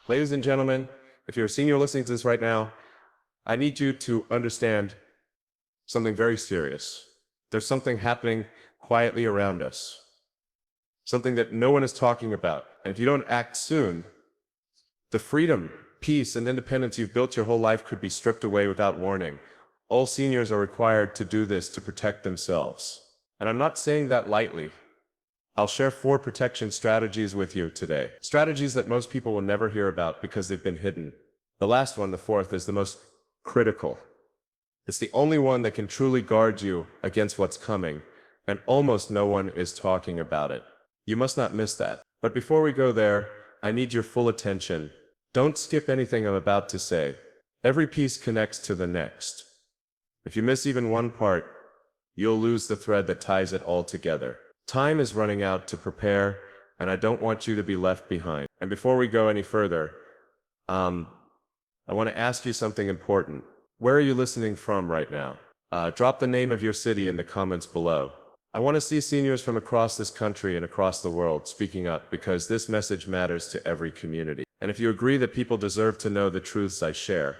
Ladies and gentlemen, if you're a senior listening to this right now, I need you to understand something very serious. There's something happening quietly around us, something that no one is talking about. And if you don't act soon, the freedom, peace, and independence you've built your whole life could be stripped away without warning. All seniors are required to do this to protect themselves. And I'm not saying that lightly. I'll share 4 protection strategies with you today. Strategies that most people will never hear about because they've been hidden. The last one, the 4th, is the most critical. It's the only one that can truly guard you against what's coming, and almost no one is talking about it. You must not miss that. But before we go there, I need your full attention. Don't skip anything I'm about to say. Every piece connects to the next. If you miss even one part, you'll lose the thread that ties it all together. Time is running out to prepare, and I don't want you to be left behind. And before we go any further, I want to ask you something important. Where are you listening from right now? Drop the name of your city in the comments below. I want to see seniors from across this country and across the world speaking up because this message matters to every community. And if you agree that people deserve to know the truths I share,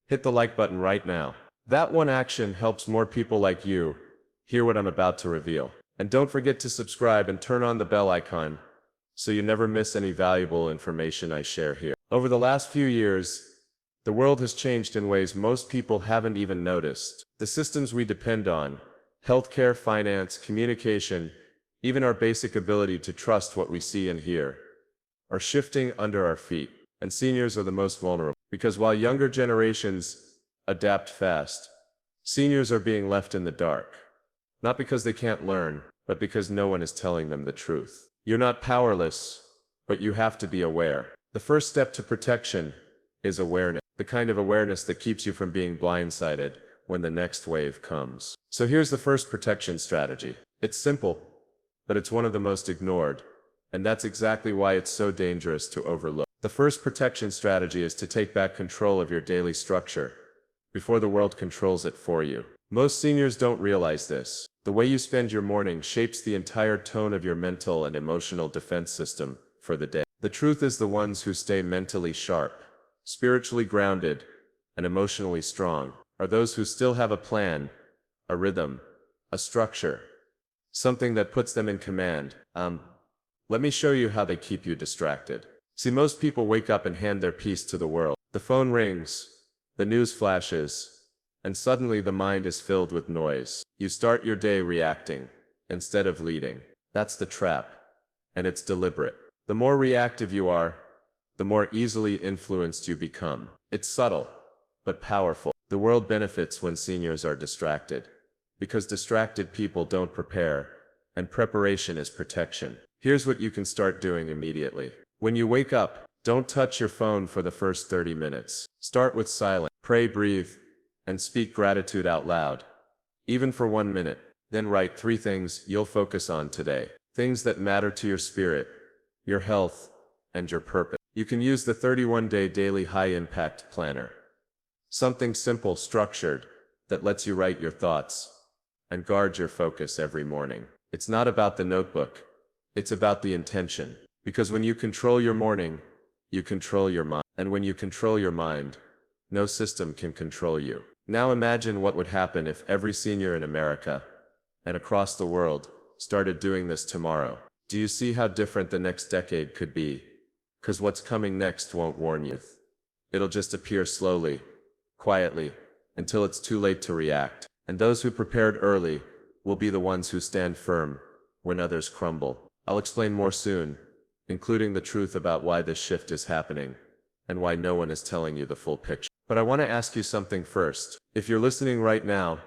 hit the like button right now. That one action helps more people like you hear what I'm about to reveal. And don't forget to subscribe and turn on the bell icon so you never miss any valuable information I share here. Over the last few years, the world has changed in ways most people haven't even noticed. The systems we depend on, healthcare, finance, communication, even our basic ability to trust what we see and hear, are shifting under our feet. And seniors are the most vulnerable. Because while younger generations adapt fast, seniors are being left in the dark. Not because they can't learn, but because no one is telling them the truth. You're not powerless, but you have to be aware. The first step to protection is awareness. The kind of awareness that keeps you from being blindsided when the next wave comes. So here's the first protection strategy. It's simple, but it's one of the most ignored. And that's exactly why it's so dangerous to overlook. The first protection strategy is to take back control of your daily structure before the world controls it for you. Most seniors don't realize this. The way you spend your morning shapes the entire tone of your mental and emotional defense system for the day. The truth is, the ones who stay mentally sharp, spiritually grounded, and emotionally strong are those who still have a plan, a rhythm, a structure, something that puts them in command. Let me show you how they keep you distracted. See, most people wake up and hand their piece to the world. The phone rings, the news flashes, and suddenly the mind is filled with noise. You start your day reacting instead of leading. That's the trap, and it's deliberate. The more reactive you are, the more easily influenced you become. It's subtle, but powerful. The world benefits when seniors are distracted, because distracted people don't prepare, and preparation is protection. Here's what you can start doing immediately. When you wake up, don't touch your phone for the first 30 minutes. Start with silence. Pray, breathe, and speak gratitude out loud, even for 1 minute. Then write 3 things you'll focus on today. Things that matter to your spirit, your health, and your purpose. You can use the 31-day daily high-impact planner. Something simple, structured, that lets you write your thoughts and guard your focus every morning. It's not about the notebook. It's about the intention. Because when you control your morning, you control your mind. And when you control your mind, no system can control you. Now imagine what would happen if every senior in America and across the world started doing this tomorrow. Do you see how different the next decade could be? Because what's coming next won't warn you. It'll just appear slowly, quietly, until it's too late to react. And those who prepared early will be the ones who stand firm when others crumble. I'll explain more soon, including the truth about why this shift is happening and why no one is telling you the full picture. But I want to ask you something first. If you're listening right now,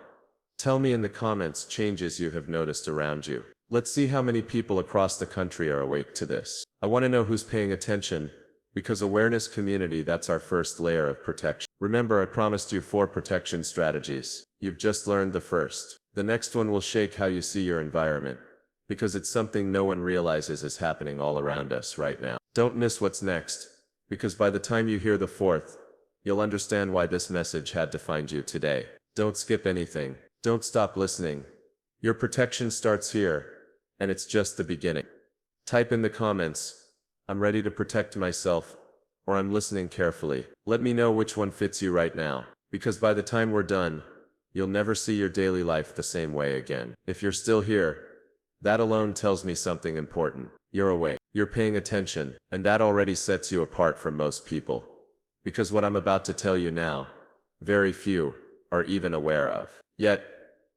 tell me in the comments changes you have noticed around you. Let's see how many people across the country are awake to this. I want to know who's paying attention, because awareness community, that's our first layer of protection. Remember, I promised you 4 protection strategies. You've just learned the first. The next one will shake how you see your environment, because it's something no one realizes is happening all around us right now. Don't miss what's next, because by the time you hear the 4th, you'll understand why this message had to find you today. Don't skip anything. Don't stop listening. Your protection starts here, and it's just the beginning. Type in the comments, "I'm ready to protect myself," or I'm listening carefully. Let me know which one fits you right now, because by the time we're done, you'll never see your daily life the same way again. If you're still here, that alone tells me something important. You're awake, you're paying attention, and that already sets you apart from most people. Because what I'm about to tell you now, very few are even aware of. Yet,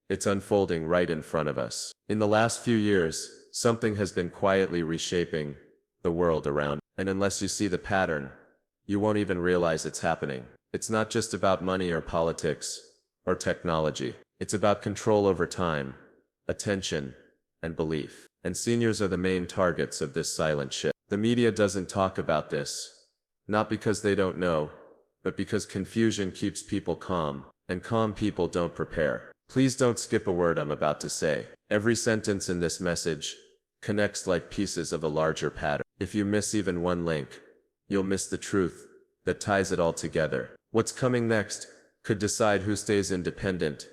it's unfolding right in front of us. In the last few years, something has been quietly reshaping the world around, and unless you see the pattern, you won't even realize it's happening. It's not just about money or politics or technology. It's about control over time, attention, and belief. And seniors are the main targets of this silent shift. The media doesn't talk about this, not because they don't know, but because confusion keeps people calm, and calm people don't prepare. Please don't skip a word I'm about to say. Every sentence in this message connects like pieces of a larger pattern. If you miss even one link, you'll miss the truth that ties it all together. What's coming next could decide who stays independent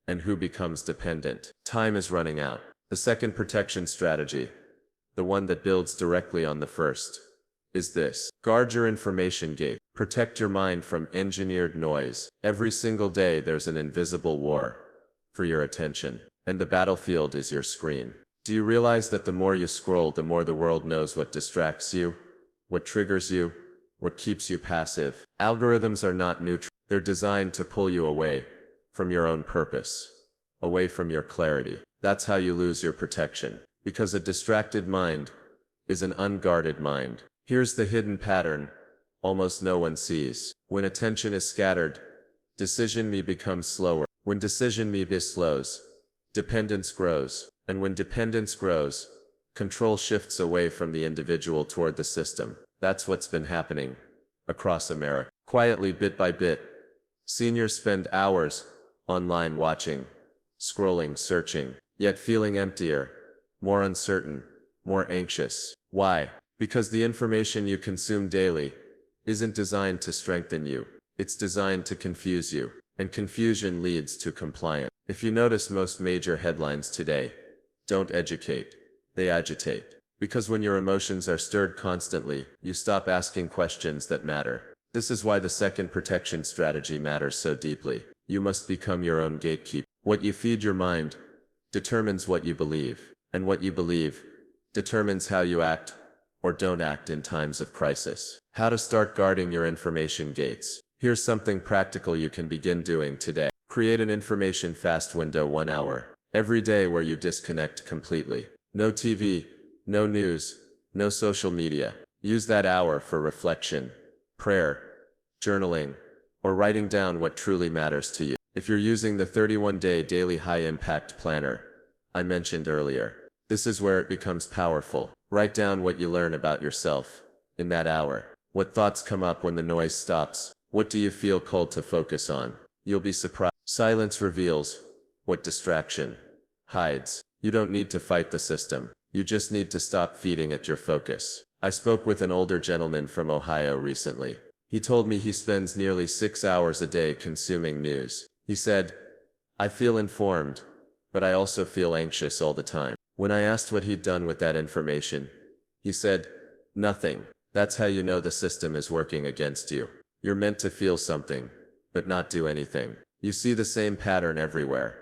and who becomes dependent. Time is running out. The second protection strategy, the one that builds directly on the first, is this. Guard your information gate. Protect your mind from engineered noise. Every single day there's an invisible war for your attention, and the battlefield is your screen. Do you realize that the more you scroll, the more the world knows what distracts you, what triggers you, what keeps you passive? Algorithms are not neutral. They're designed to pull you away from your own purpose, away from your clarity. That's how you lose your protection. Because a distracted mind is an unguarded mind. Here's the hidden pattern almost no one sees. When attention is scattered, decision becomes slower. When decision slows, dependence grows. And when dependence grows, control shifts away from the individual toward the system. That's what's been happening across America. Quietly, bit by bit, seniors spend hours online watching, scrolling, searching, yet feeling emptier, more uncertain, more anxious. Why? Because the information you consume daily isn't designed to strengthen you. It's designed to confuse you. And confusion leads to compliance. If you notice, most major headlines today don't educate, they agitate. Because when your emotions are stirred constantly, you stop asking questions that matter. This is why the second protection strategy matters so deeply. You must become your own gatekeeper. What you feed your mind determines what you believe, and what you believe determines how you act or don't act in times of crisis. How to start guarding your information gates. Here's something practical you can begin doing today. Create an information fast window, 1 hour every day, where you disconnect completely. No TV, no news, no social media. Use that hour for reflection, prayer, journaling, or writing down what truly matters to you. If you're using the 31-day daily high-impact planner I mentioned earlier, this is where it becomes powerful. Write down what you learn about yourself in that hour. What thoughts come up when the noise stops? What do you feel called to focus on? You'll be surprised. Silence reveals what distraction hides. You don't need to fight the system. You just need to stop feeding it your focus. I spoke with an older gentleman from Ohio recently. He told me he spends nearly 6 hours a day consuming news. He said, "I feel informed, but I also feel anxious all the time." When I asked what he'd done with that information, he said, "Nothing." That's how you know the system is working against you. You're meant to feel something, but not do anything. You see the same pattern everywhere.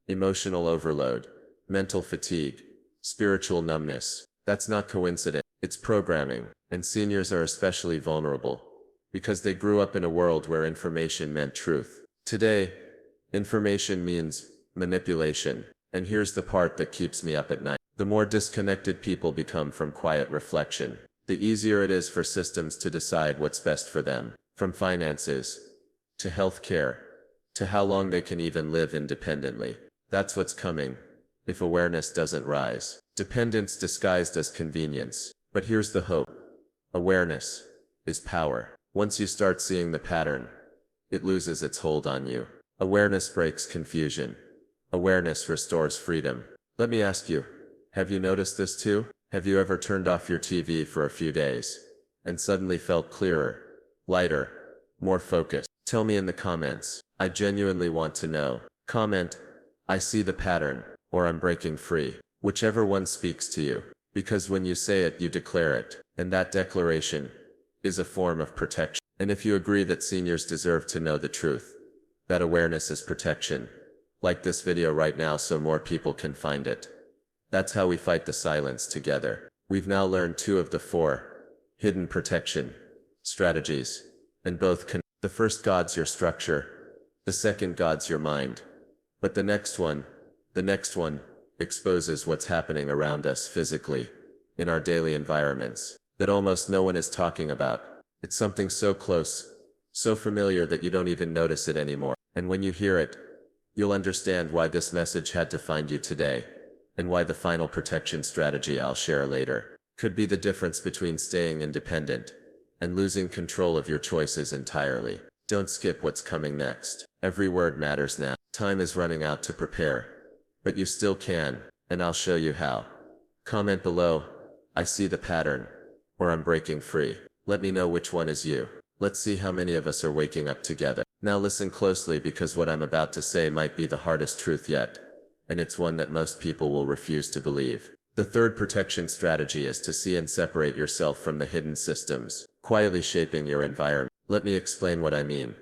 Emotional overload, mental fatigue, spiritual numbness. That's not coincidence. It's programming. And seniors are especially vulnerable, because they grew up in a world where information meant truth. Today, information means manipulation. And here's the part that keeps me up at night. The more disconnected people become from quiet reflection, the easier it is for systems to decide what's best for them. From finances, to healthcare, to how long they can even live independently. That's what's coming if awareness doesn't rise. Dependence disguised as convenience. But here's the hope. Awareness is power. Once you start seeing the pattern, it loses its hold on you. Awareness breaks confusion. Awareness restores freedom. Let me ask you, have you noticed this too? Have you ever turned off your TV for a few days and suddenly felt clearer, lighter, more focused? Tell me in the comments. I genuinely want to know. Comment, "I see the pattern," or "I'm breaking free." Whichever one speaks to you. Because when you say it, you declare it. And that declaration is a form of protection. And if you agree that seniors deserve to know the truth, that awareness is protection, like this video right now so more people can find it. That's how we fight the silence together. We've now learned 2 of the 4 hidden protection strategies, and both can. The first guards your structure, the second guards your mind. But the next one exposes what's happening around us physically, in our daily environments, that almost no one is talking about. It's something so close, so familiar that you don't even notice it anymore. And when you hear it, you'll understand why this message had to find you today, and why the final protection strategy I'll share later could be the difference between staying independent and losing control of your choices entirely. Don't skip what's coming next. Every word matters now. Time is running out to prepare, but you still can, and I'll show you how. Comment below, I see the pattern, or I'm breaking free. Let me know which one is you. Let's see how many of us are waking up together. Now listen closely, because what I'm about to say might be the hardest truth yet, and it's one that most people will refuse to believe. The third protection strategy is to see and separate yourself from the hidden systems, quietly shaping your environment. Let me explain what I mean,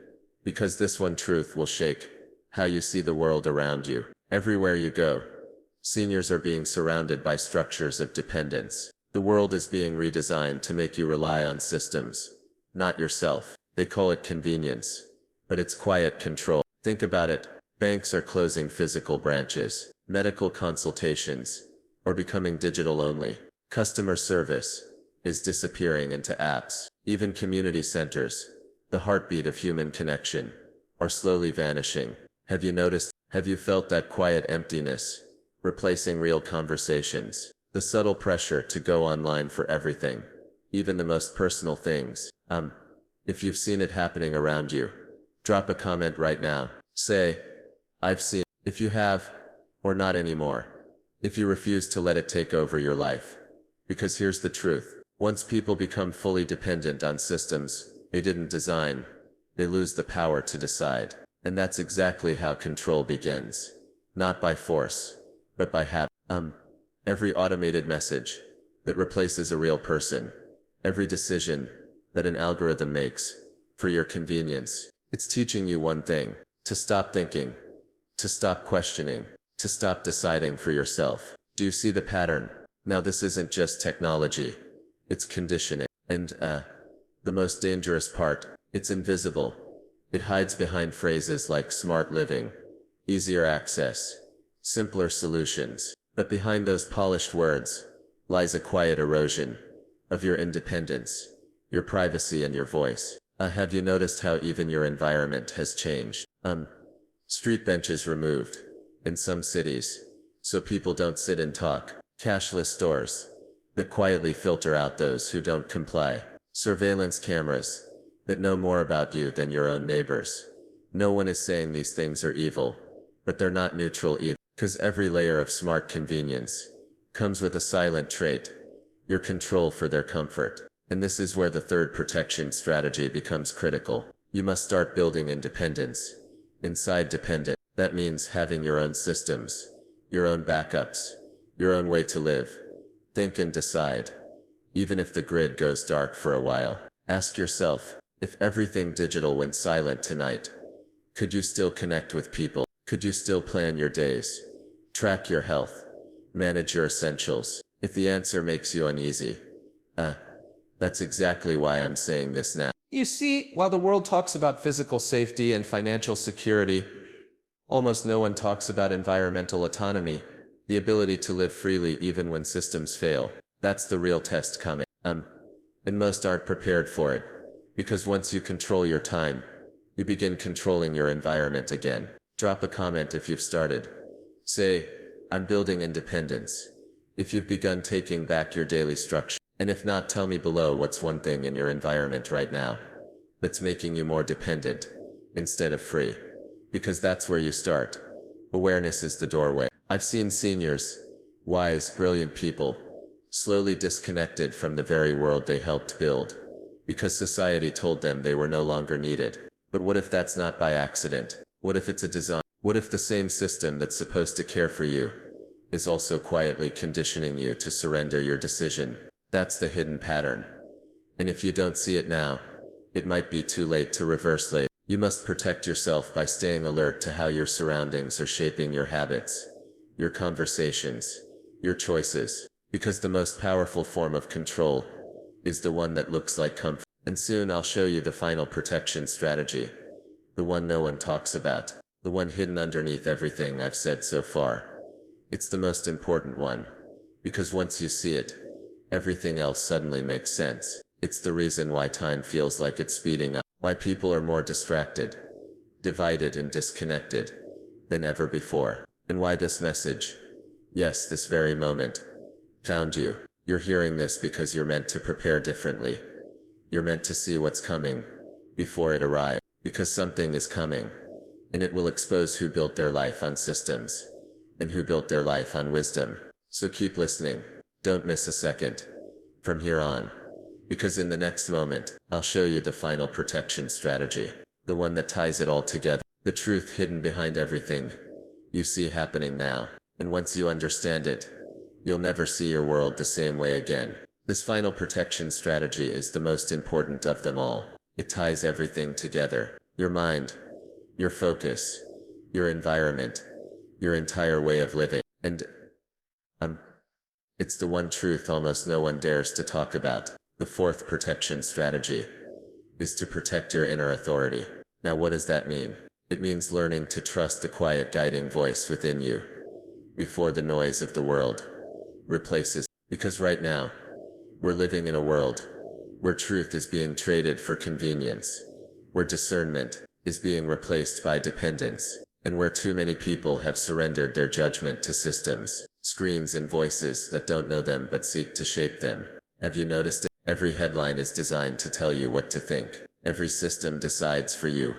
because this one truth will shake how you see the world around you. Everywhere you go, seniors are being surrounded by structures of dependence. The world is being redesigned to make you rely on systems, not yourself. They call it convenience, but it's quiet control. Think about it. Banks are closing physical branches. Medical consultations are becoming digital only. Customer service is disappearing into apps. Even community centers, the heartbeat of human connection, are slowly vanishing. Have you noticed? Have you felt that quiet emptiness, replacing real conversations? The subtle pressure to go online for everything, even the most personal things. If you've seen it happening around you, drop a comment right now. Say, I've seen. If you have, or not anymore. If you refuse to let it take over your life. Because here's the truth. Once people become fully dependent on systems they didn't design, they lose the power to decide. And that's exactly how control begins. Not by force, but by habit. Every automated message that replaces a real person, every decision that an algorithm makes for your convenience, it's teaching you one thing: to stop thinking, to stop questioning, to stop deciding for yourself. Do you see the pattern? Now this isn't just technology, it's conditioning. And the most dangerous part, it's invisible. It hides behind phrases like smart living, easier access, simpler solutions. But behind those polished words lies a quiet erosion of your independence, your privacy, and your voice. Have you noticed how even your environment has changed? Street benches removed in some cities, so people don't sit and talk. Cashless stores that quietly filter out those who don't comply. Surveillance cameras that know more about you than your own neighbors. No one is saying these things are evil, but they're not neutral either. Because every layer of smart convenience comes with a silent trait: your control for their comfort. And this is where the third protection strategy becomes critical. You must start building independence inside dependence. That means having your own systems, your own backups, your own way to live. Think and decide. Even if the grid goes dark for a while, ask yourself, if everything digital went silent tonight, could you still connect with people? Could you still plan your days, track your health, manage your essentials? If the answer makes you uneasy, that's exactly why I'm saying this now. You see, while the world talks about physical safety and financial security, almost no one talks about environmental autonomy, the ability to live freely even when systems fail. That's the real test coming. And most aren't prepared for it, because once you control your time, you begin controlling your environment again. Drop a comment if you've started. Say, I'm building independence. If you've begun taking back your daily structure. And if not, tell me below what's one thing in your environment right now that's making you more dependent instead of free. Because that's where you start. Awareness is the doorway. I've seen seniors, wise, brilliant people, slowly disconnected from the very world they helped build, because society told them they were no longer needed. But what if that's not by accident? What if it's a design? What if the same system that's supposed to care for you is also quietly conditioning you to surrender your decision? That's the hidden pattern. And if you don't see it now, it might be too late to reverse later. You must protect yourself by staying alert to how your surroundings are shaping your habits, your conversations, your choices, because the most powerful form of control is the one that looks like comfort. And soon I'll show you the final protection strategy, the one no one talks about, the one hidden underneath everything I've said so far. It's the most important one, because once you see it, everything else suddenly makes sense. It's the reason why time feels like it's speeding up, why people are more distracted, divided and disconnected than ever before, and why this message, yes, this very moment, found you. You're hearing this because you're meant to prepare differently. You're meant to see what's coming before it arrives, because something is coming, and it will expose who built their life on systems and who built their life on wisdom. So keep listening. Don't miss a second from here on, because in the next moment, I'll show you the final protection strategy, the one that ties it all together, the truth hidden behind everything you see happening now. And once you understand it, you'll never see your world the same way again. This final protection strategy is the most important of them all. It ties everything together. Your mind, your focus, your environment, your entire way of living. And it's the one truth almost no one dares to talk about. The fourth protection strategy is to protect your inner authority. Now what does that mean? It means learning to trust the quiet guiding voice within you before the noise of the world replaces. Because right now, we're living in a world where truth is being traded for convenience, where discernment is being replaced by dependence, and where too many people have surrendered their judgment to systems, screens and voices that don't know them but seek to shape them. Have you noticed it? Every headline is designed to tell you what to think. Every system decides for you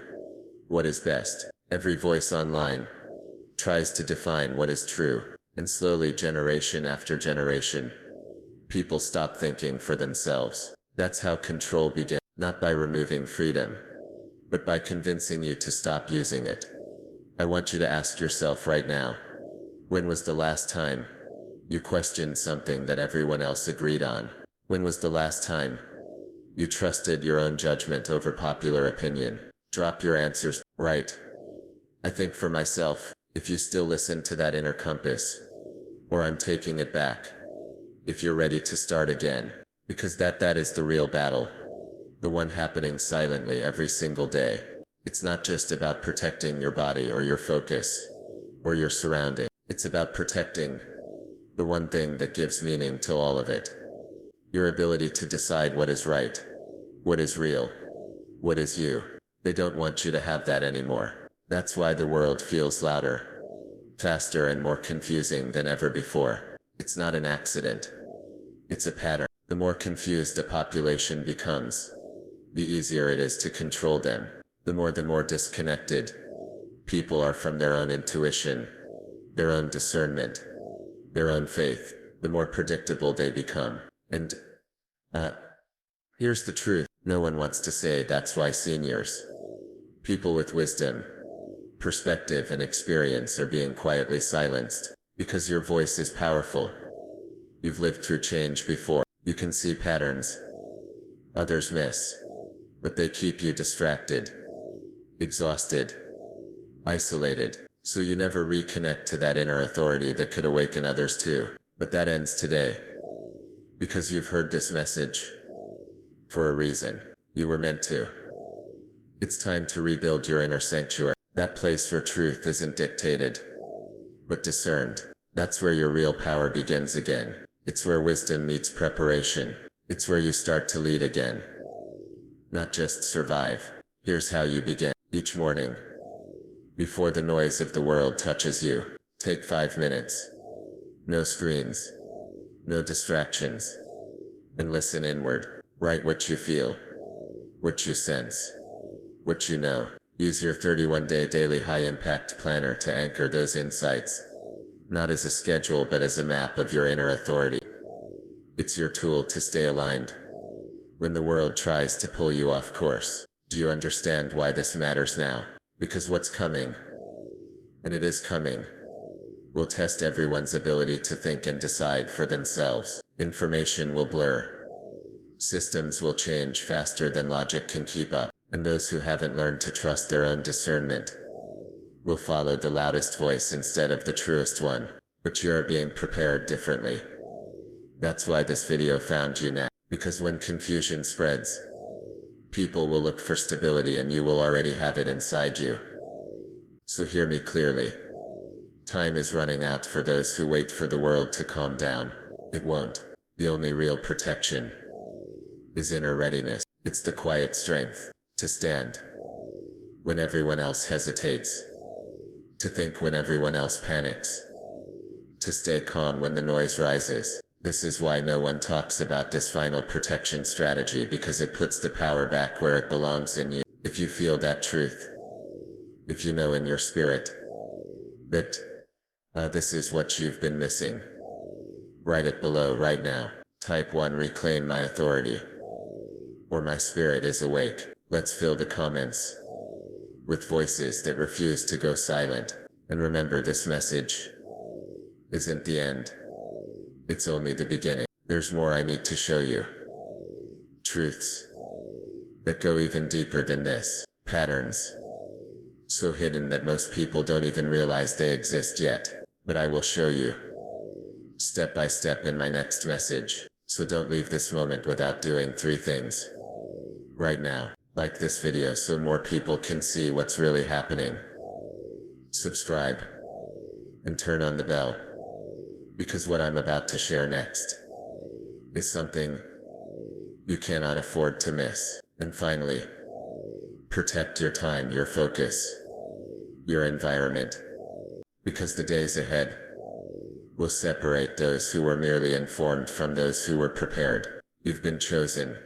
what is best. Every voice online tries to define what is true. And slowly, generation after generation, people stop thinking for themselves. That's how control began, not by removing freedom, but by convincing you to stop using it. I want you to ask yourself right now, when was the last time you questioned something that everyone else agreed on? When was the last time you trusted your own judgment over popular opinion? Drop your answers. Right. I think for myself, if you still listen to that inner compass, or I'm taking it back, if you're ready to start again, because that is the real battle, the one happening silently every single day. It's not just about protecting your body or your focus, or your surrounding. It's about protecting the one thing that gives meaning to all of it. Your ability to decide what is right, what is real, what is you. They don't want you to have that anymore. That's why the world feels louder, faster and more confusing than ever before. It's not an accident. It's a pattern. The more confused a population becomes, the easier it is to control them. The more disconnected people are from their own intuition, their own discernment, their own faith, the more predictable they become. And here's the truth. No one wants to say that's why seniors, people with wisdom, perspective and experience are being quietly silenced. Because your voice is powerful. You've lived through change before. You can see patterns others miss, but they keep you distracted, exhausted, isolated. So you never reconnect to that inner authority that could awaken others too. But that ends today. Because you've heard this message for a reason. You were meant to. It's time to rebuild your inner sanctuary. That place where truth isn't dictated, but discerned. That's where your real power begins again. It's where wisdom meets preparation. It's where you start to lead again, not just survive. Here's how you begin. Each morning, before the noise of the world touches you, take 5 minutes. No screens, no distractions, and listen inward. Write what you feel, what you sense, what you know. Use your 31-day daily high-impact planner to anchor those insights. Not as a schedule but as a map of your inner authority. It's your tool to stay aligned when the world tries to pull you off course. Do you understand why this matters now? Because what's coming, and it is coming, will test everyone's ability to think and decide for themselves. Information will blur. Systems will change faster than logic can keep up, and those who haven't learned to trust their own discernment will follow the loudest voice instead of the truest one. But you are being prepared differently. That's why this video found you now, because when confusion spreads, people will look for stability and you will already have it inside you. So hear me clearly. Time is running out for those who wait for the world to calm down. It won't. The only real protection is inner readiness. It's the quiet strength to stand when everyone else hesitates, to think when everyone else panics, to stay calm when the noise rises. This is why no one talks about this final protection strategy, because it puts the power back where it belongs in you. If you feel that truth, if you know in your spirit that this is what you've been missing, write it below right now. Type 1, reclaim my authority, or my spirit is awake. Let's fill the comments with voices that refuse to go silent. And remember, this message isn't the end. It's only the beginning. There's more I need to show you. Truths that go even deeper than this. Patterns so hidden that most people don't even realize they exist yet. But I will show you step by step in my next message. So don't leave this moment without doing 3 things right now. Like this video so more people can see what's really happening. Subscribe and turn on the bell, because what I'm about to share next is something you cannot afford to miss. And finally, protect your time, your focus, your environment, because the days ahead will separate those who were merely informed from those who were prepared. You've been chosen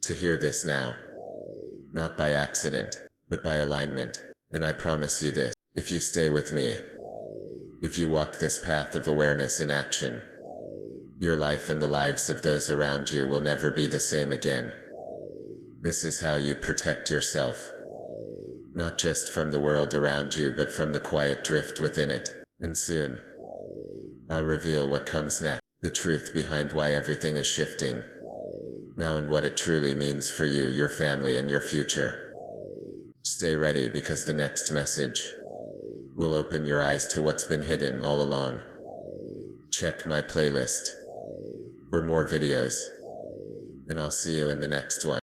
to hear this now, not by accident, but by alignment. And I promise you this, if you stay with me, if you walk this path of awareness in action, your life and the lives of those around you will never be the same again. This is how you protect yourself, not just from the world around you, but from the quiet drift within it. And soon, I'll reveal what comes next, the truth behind why everything is shifting now and what it truly means for you, your family, and your future. Stay ready, because the next message will open your eyes to what's been hidden all along. Check my playlist for more videos, and I'll see you in the next one.